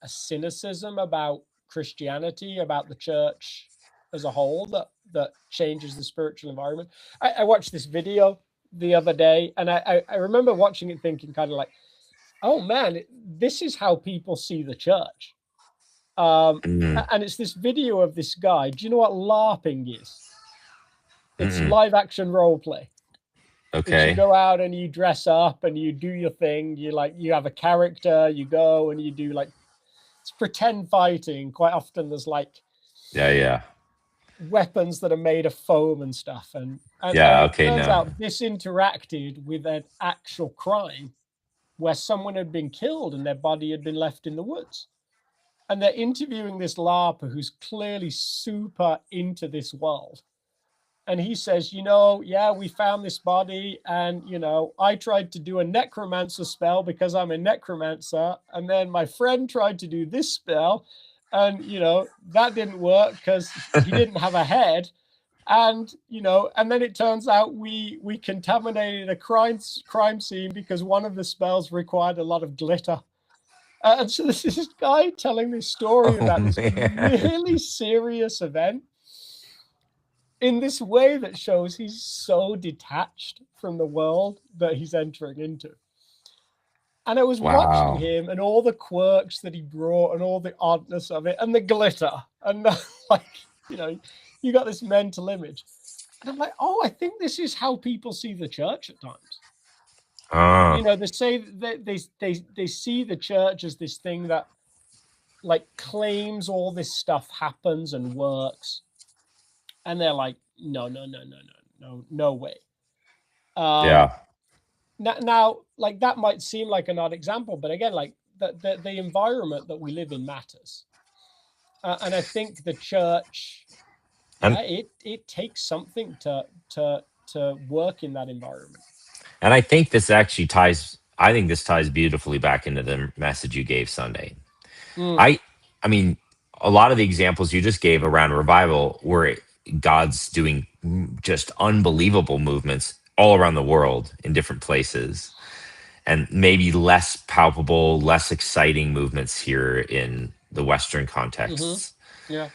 S2: cynicism about Christianity, about the church as a whole, that changes the spiritual environment. I watched this video the other day, and I remember watching it thinking kind of like, oh man, this is how people see the church.
S1: mm,
S2: And it's this video of this guy. Do you know what LARPing is? It's
S1: mm.
S2: live action role play. It's you
S1: Okay.
S2: go out and you dress up and you do your thing. You have a character, you go and you do like it's pretend fighting. Quite often there's like
S1: Yeah. Yeah.
S2: weapons that are made of foam and stuff. And
S1: Yeah.
S2: it
S1: Okay.
S2: turns
S1: No.
S2: out this interacted with an actual crime where someone had been killed and their body had been left in the woods. And they're interviewing this LARPer who's clearly super into this world. And he says, yeah, we found this body, and I tried to do a necromancer spell because I'm a necromancer, and then my friend tried to do this spell, and that didn't work because he didn't have a head, and and then it turns out we contaminated a crime scene because one of the spells required a lot of glitter. And so this is this guy telling this story
S1: Oh
S2: about this
S1: man.
S2: really serious event in this way that shows he's so detached from the world that he's entering into. And I was watching
S1: Wow.
S2: him and all the quirks that he brought and all the oddness of it and the glitter. And like, you got this mental image. And I'm like, oh, I think this is how people see the church at times. They say that they see the church as this thing that like claims all this stuff happens and works. And they're like, no way.
S1: Yeah.
S2: Now, like that might seem like an odd example, but again, like the environment that we live in matters, and I think the church,
S1: And
S2: it takes something to work in that environment.
S1: and I think this actually ties. I think this ties beautifully back into the message you gave Sunday.
S2: Mm,
S1: I I mean, a lot of the examples you just gave around revival were God's doing just unbelievable movements all around the world in different places, and maybe less palpable, less exciting movements here in the Western
S2: mm-hmm.
S1: contexts.
S2: Yeah.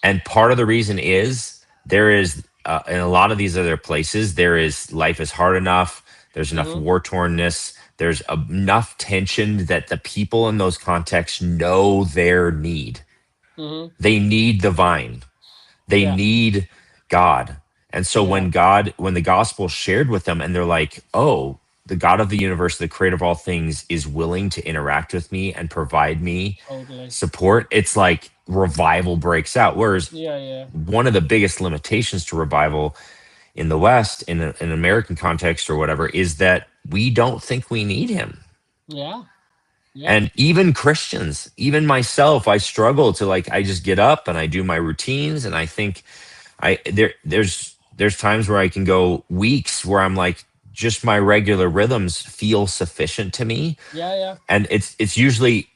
S1: And part of the reason is there is, in a lot of these other places, there is life is hard enough. There's enough
S2: Mm-hmm.
S1: war tornness. There's enough tension that the people in those contexts know their need.
S2: Mm-hmm.
S1: They need the vine. They
S2: Yeah.
S1: need God. And so
S2: Yeah.
S1: when the gospel shared with them, and they're like, oh, the God of the universe, the creator of all things, is willing to interact with me and provide me
S2: Totally.
S1: support, it's like revival breaks out. Whereas
S2: Yeah.
S1: one of the biggest limitations to revival in the West, in an American context or whatever, is that we don't think we need him.
S2: Yeah.
S1: And even Christians, even myself, I struggle to, like, I just get up and I do my routines, and I think there's times where I can go weeks where I'm like, just my regular rhythms feel sufficient to me.
S2: Yeah.
S1: And it's usually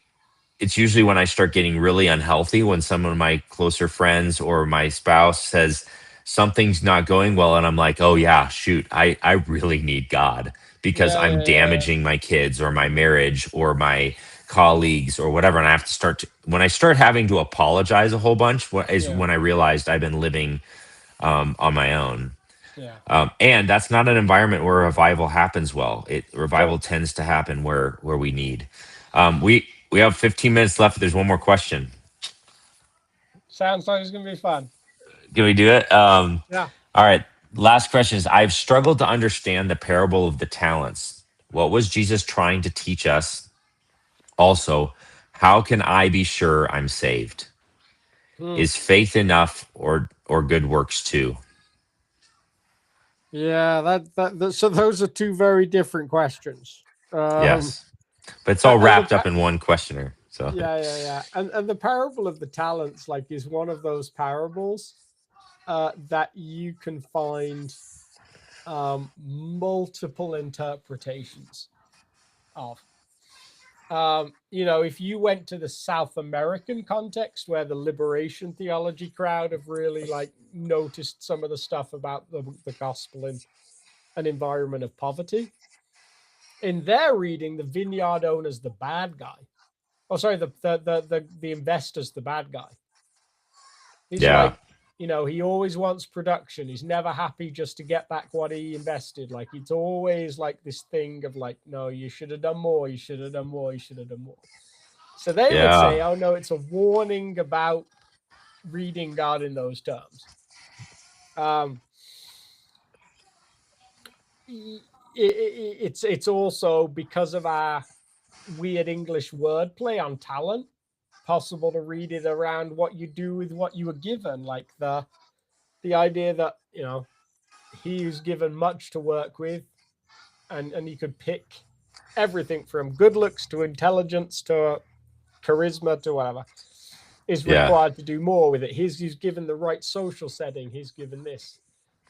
S1: when I start getting really unhealthy, when some of my closer friends or my spouse says something's not going well, and I'm like, oh yeah, shoot, I really need God, because I'm damaging my kids or my marriage or my colleagues or whatever. And I have to when I start having to apologize a whole bunch, when I realized I've been living on my own. And that's not an environment where revival happens well. Revival tends to happen where we need. We have 15 minutes left. There's one more question.
S2: Sounds like it's gonna be fun.
S1: Can we do it?
S2: Yeah.
S1: All right. Last question is, I've struggled to understand the parable of the talents. What was Jesus trying to teach us? Also, how can I be sure I'm saved? Is faith enough, or good works too?
S2: Yeah, so those are two very different questions.
S1: Yes, but it's all wrapped up in one questioner. So
S2: yeah. And the parable of the talents, like, is one of those parables that you can find multiple interpretations of. If you went to the South American context, where the liberation theology crowd have really, like, noticed some of the stuff about the gospel in an environment of poverty, in their reading, the vineyard owner's the bad guy. Oh, sorry, the investor's the bad guy. He's like, he always wants production. He's never happy just to get back what he invested. Like, it's always like this thing of like, no, you should have done more. You should have done more. You should have done more. So they would say, oh no, it's a warning about reading God in those terms. It's also because of our weird English wordplay on talent, possible to read it around what you do with what you were given, like the idea that he was given much to work with, and he could pick everything from good looks to intelligence to charisma to whatever is required to do more with it. He's given the right social setting. He's given this,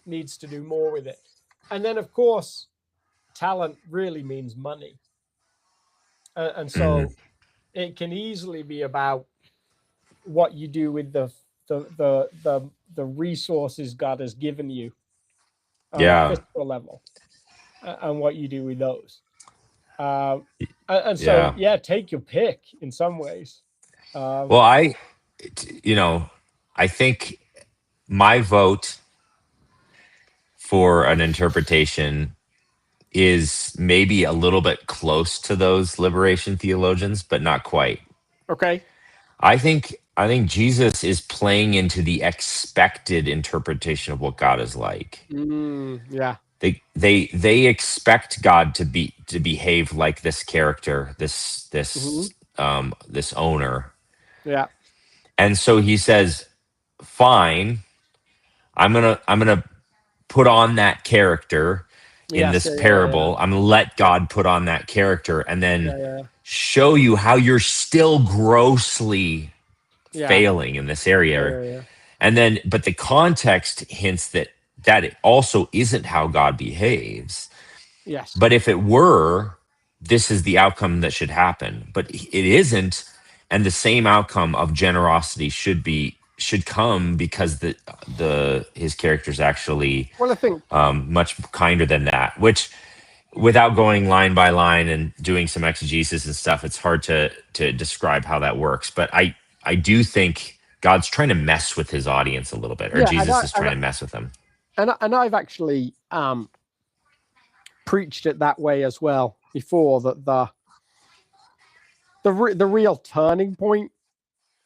S2: needs to do more with it. And then, of course, talent really means money. And so it can easily be about what you do with the resources God has given you on a physical level, and what you do with those. And so, take your pick in some ways.
S1: Well, I think my vote for an interpretation is maybe a little bit close to those liberation theologians, but not quite.
S2: Okay.
S1: I think Jesus is playing into the expected interpretation of what God is like.
S2: Yeah.
S1: They expect God to behave like this character, this owner.
S2: Yeah.
S1: And so he says, fine, I'm gonna put on that character in this parable. I'm gonna let God put on that character, and then show you how you're still grossly failing in this area. And then, but the context hints that it also isn't how God behaves.
S2: Yes.
S1: But if it were, this is the outcome that should happen. But it isn't, and the same outcome of generosity should come because his character is actually
S2: I think
S1: much kinder than that. Which, without going line by line and doing some exegesis and stuff, it's hard to describe how that works. But I do think God's trying to mess with his audience a little bit, or Jesus is trying to mess with them.
S2: And I've actually preached it that way as well before, that the real turning point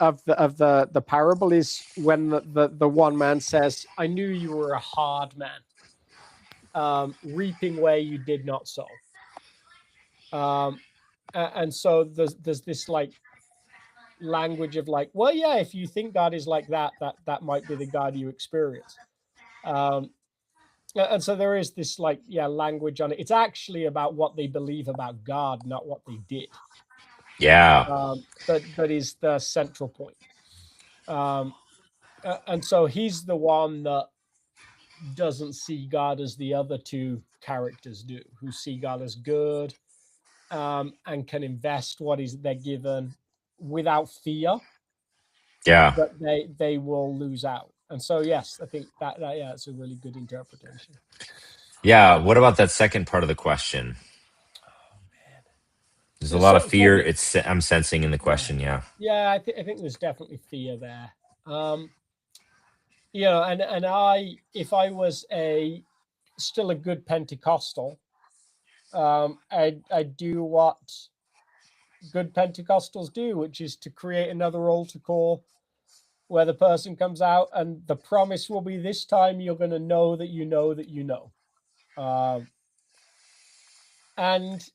S2: of the parable is when the one man says, "I knew you were a hard man, reaping where you did not sow." And so there's this like language of like, well, yeah, if you think God is like that might be the God you experience. And so there is this like, yeah, language on it. It's actually about what they believe about God, not what they did.
S1: Yeah.
S2: That is the central point. And so he's the one that doesn't see God as the other two characters do, who see God as good, and can invest what is they're given without fear
S1: Yeah.
S2: that they will lose out. And so, yes, I think that yeah, it's a really good interpretation.
S1: Yeah. What about that second part of the question?
S2: Oh man,
S1: There's a lot of fear.
S2: so
S1: I'm sensing in the question. Yeah.
S2: yeah, I think there's definitely fear there. You know, and I, if I was still a good Pentecostal, I'd do what good Pentecostals do, which is to create another altar call where the person comes out and the promise will be this time you're going to know that you know that you know. And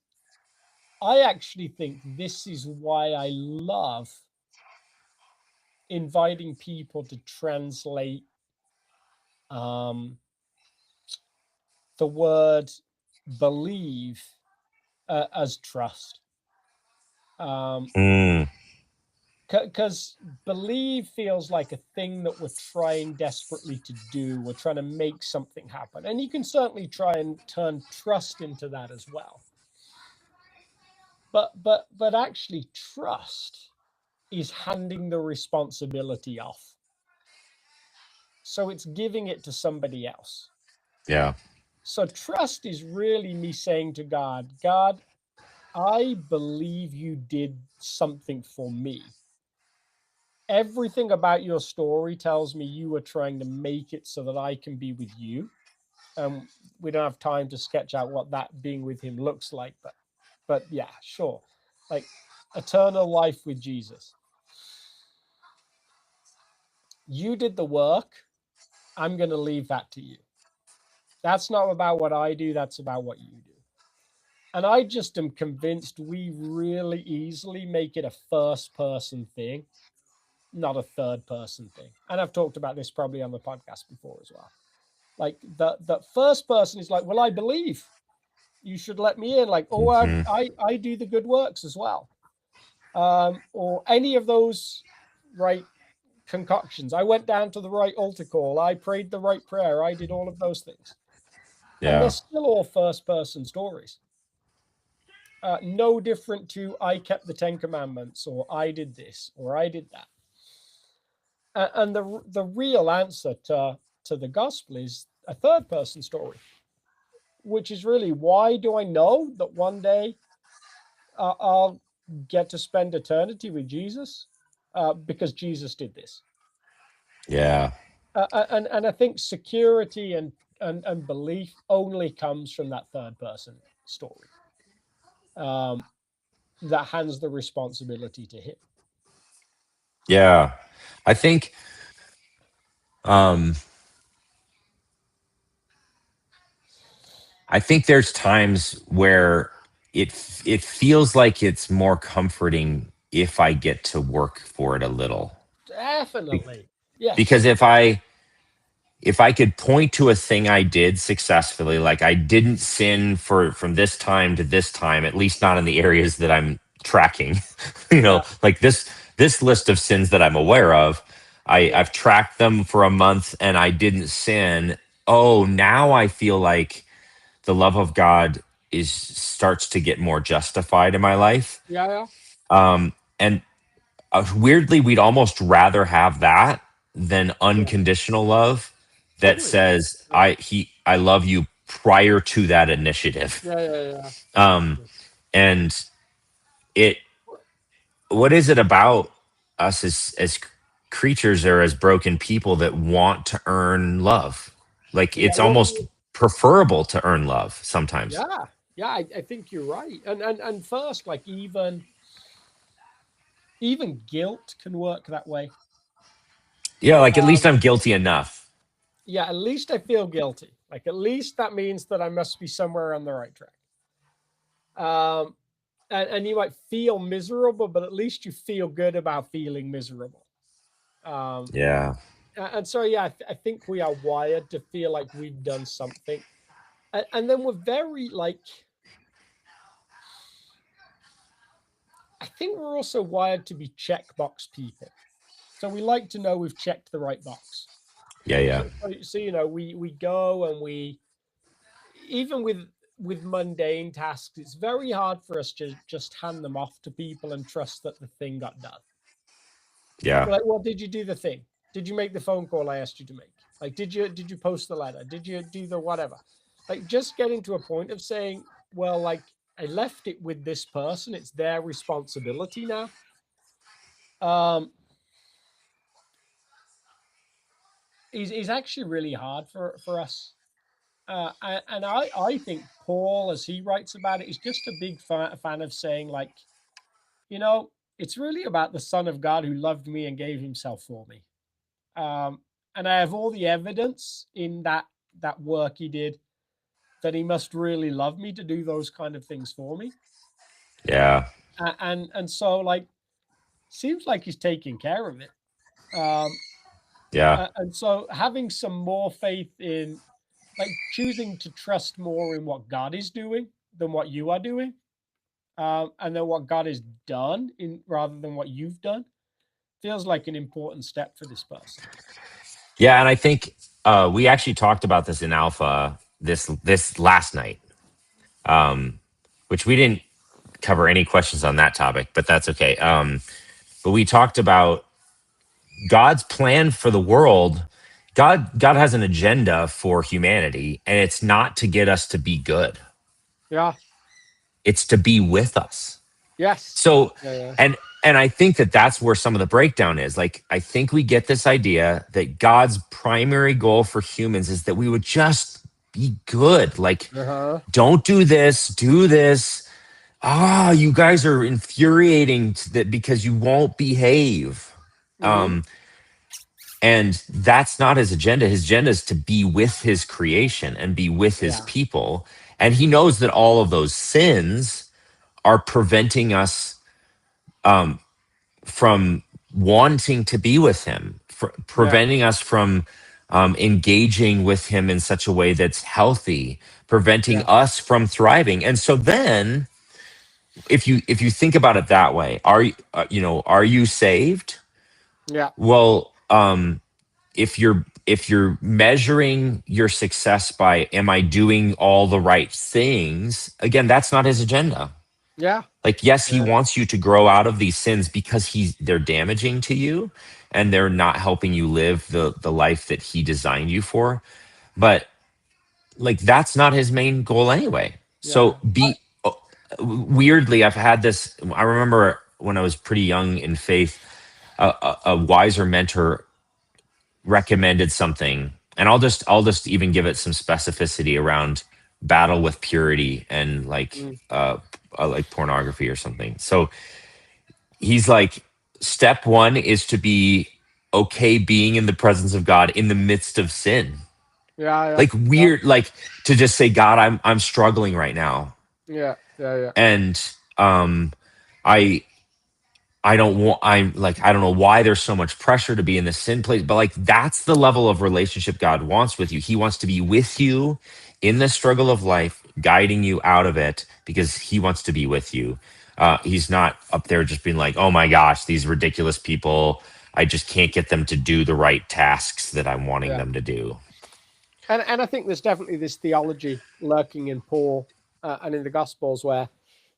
S2: I actually think this is why I love inviting people to translate the word believe as trust. Because believe feels like a thing that we're trying desperately to do. We're trying to make something happen. And you can certainly try and turn trust into that as well. But actually trust is handing the responsibility off. So it's giving it to somebody else.
S1: Yeah.
S2: So trust is really me saying to God, God, I believe you did something for me. Everything about your story tells me you were trying to make it so that I can be with you. We don't have time to sketch out what that being with him looks like, but yeah, sure. Like eternal life with Jesus. You did the work. I'm going to leave that to you. That's not about what I do. That's about what you do. And I just am convinced we really easily make it a first person thing, not a third person thing. And I've talked about this probably on the podcast before as well. Like the first person is like, well, I believe you should let me in. Like, oh, I do the good works as well. Or any of those right concoctions. I went down to the right altar call. I prayed the right prayer. I did all of those things.
S1: Yeah.
S2: And they're still all first person stories. No different to I kept the 10 Commandments, or I did this, or I did that. And the real answer to the gospel is a third person story, which is really, why do I know that one day I'll get to spend eternity with Jesus? Because Jesus did this.
S1: Yeah.
S2: And I think security and belief only comes from that third person story. That hands the responsibility to him.
S1: Yeah. I think there's times where it feels like it's more comforting if I get to work for it a little.
S2: Definitely. Yes.
S1: Because if I could point to a thing I did successfully, like I didn't sin from this time to this time, at least not in the areas that I'm tracking, like this list of sins that I'm aware of, I've tracked them for a month and I didn't sin. Oh, now I feel like the love of God starts to get more justified in my life.
S2: Yeah.
S1: And weirdly, we'd almost rather have that than unconditional love that
S2: Totally.
S1: says I love you prior to that initiative.
S2: Yeah.
S1: And what is it about us as creatures or as broken people that want to earn love? Like it's almost preferable to earn love sometimes.
S2: Yeah, I think you're right. And first, like even guilt can work that way.
S1: Yeah, like at least I'm guilty enough.
S2: Yeah, at least I feel guilty. Like at least that means that I must be somewhere on the right track. and you might feel miserable, but at least you feel good about feeling miserable. Um,
S1: Yeah.
S2: and so, yeah, I think we are wired to feel like we've done something. And then we're very like, I think we're also wired to be checkbox people. So we like to know we've checked the right box.
S1: Yeah. Yeah.
S2: So you know, we go and we, even with mundane tasks, it's very hard for us to just hand them off to people and trust that the thing got done.
S1: Yeah.
S2: We're like, well, did you do the thing? Did you make the phone call I asked you to make? Like, did you post the letter? Did you do the whatever? Like, just getting to a point of saying, well, like, I left it with this person. It's their responsibility now. Um, is actually really hard for us. And I think Paul, as he writes about it, is just a big fan of saying, like, you know, it's really about the Son of God who loved me and gave himself for me. Um, and I have all the evidence in that work he did that he must really love me to do those kind of things for me.
S1: Yeah.
S2: And so, like, seems like he's taking care of it. Um,
S1: Yeah.
S2: and so having some more faith in, like, choosing to trust more in what God is doing than what you are doing, and then what God has done in rather than what you've done, feels like an important step for this person.
S1: Yeah. And I think we actually talked about this in Alpha this last night, which we didn't cover any questions on that topic, but that's okay. But we talked about God's plan for the world. God has an agenda for humanity, and it's not to get us to be good.
S2: Yeah.
S1: It's to be with us.
S2: Yes.
S1: So,
S2: Yeah.
S1: and I think that that's where some of the breakdown is. Like, I think we get this idea that God's primary goal for humans is that we would just be good. Like,
S2: Uh-huh.
S1: don't do this, do this. Ah, you guys are infuriating that because you won't behave.
S2: Mm-hmm.
S1: And that's not his agenda. His agenda is to be with his creation and be with his
S2: Yeah.
S1: people. And he knows that all of those sins are preventing us from wanting to be with him,
S2: Yeah.
S1: preventing us from engaging with him in such a way that's healthy, preventing
S2: Yeah.
S1: us from thriving. And so then, if you think about it that way, are you saved?
S2: Yeah.
S1: Well, if you're measuring your success by am I doing all the right things, again, that's not his agenda.
S2: Yeah.
S1: Like, yes, he
S2: Yeah.
S1: wants you to grow out of these sins because they're damaging to you and they're not helping you live the life that he designed you for. But like, that's not his main goal anyway.
S2: Yeah.
S1: So weirdly, I've had this. I remember when I was pretty young in faith, a wiser mentor recommended something, and I'll just even give it some specificity around battle with purity and
S2: Mm.
S1: like pornography or something. So he's like, step one is to be okay being in the presence of God in the midst of sin.
S2: Yeah.
S1: Like, weird, like, to just say, God, I'm struggling right now,
S2: Yeah. Yeah.
S1: and I I don't want, I'm like, I don't know why there's so much pressure to be in the sin place, but like, that's the level of relationship God wants with you. He wants to be with you in the struggle of life, guiding you out of it because he wants to be with you. He's not up there just being like, oh my gosh, these ridiculous people, I just can't get them to do the right tasks that I'm wanting
S2: Yeah.
S1: them to do.
S2: And I think there's definitely this theology lurking in Paul and in the Gospels where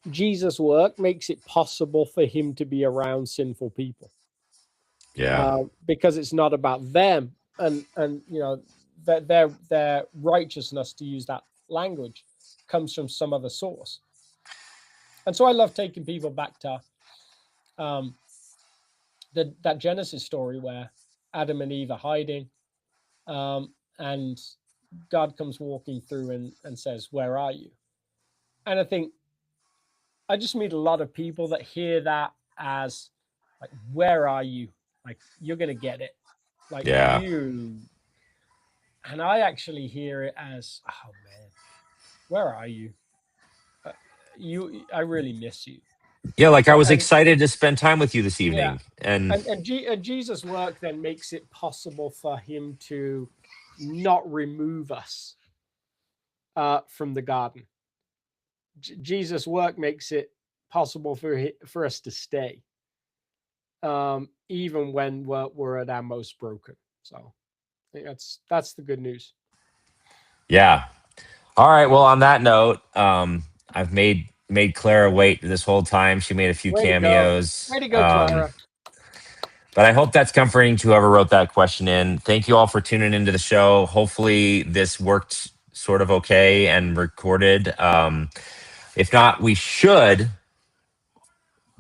S2: Jesus' work makes it possible for him to be around sinful people,
S1: Yeah.
S2: because it's not about them and you know their righteousness, to use that language, comes from some other source. And so I love taking people back to um, that Genesis story where Adam and Eve are hiding, and God comes walking through and says, "Where are you?" And I think I just meet a lot of people that hear that as like, "Where are you?" Like, you're gonna get it. Like,
S1: Yeah.
S2: you. And I actually hear it as, "Oh man, where are you?" I really miss you.
S1: Yeah, like I was
S2: And
S1: excited to spend time with you this
S2: yeah,
S1: evening. And
S2: and Jesus' work then makes it possible for him to not remove us from the garden. Jesus' work makes it possible for us to stay, even when we're at our most broken. So I think that's the good news.
S1: yeah. All right. Well, on that note, I've made Clara wait this whole time. She made a few
S2: Way to go!
S1: cameos.
S2: Way to go, Clara.
S1: But I hope that's comforting to whoever wrote that question in. Thank you all for tuning into the show. Hopefully, this worked sort of okay and recorded. If not, we should,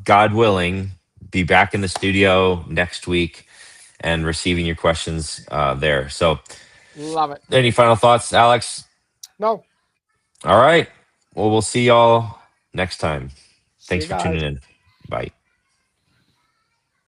S1: God willing, be back in the studio next week and receiving your questions there. So,
S2: Love it.
S1: any final thoughts, Alex?
S2: No.
S1: All right. Well, we'll see y'all next time.
S2: See
S1: Thanks
S2: you
S1: for
S2: guys.
S1: tuning in. Bye.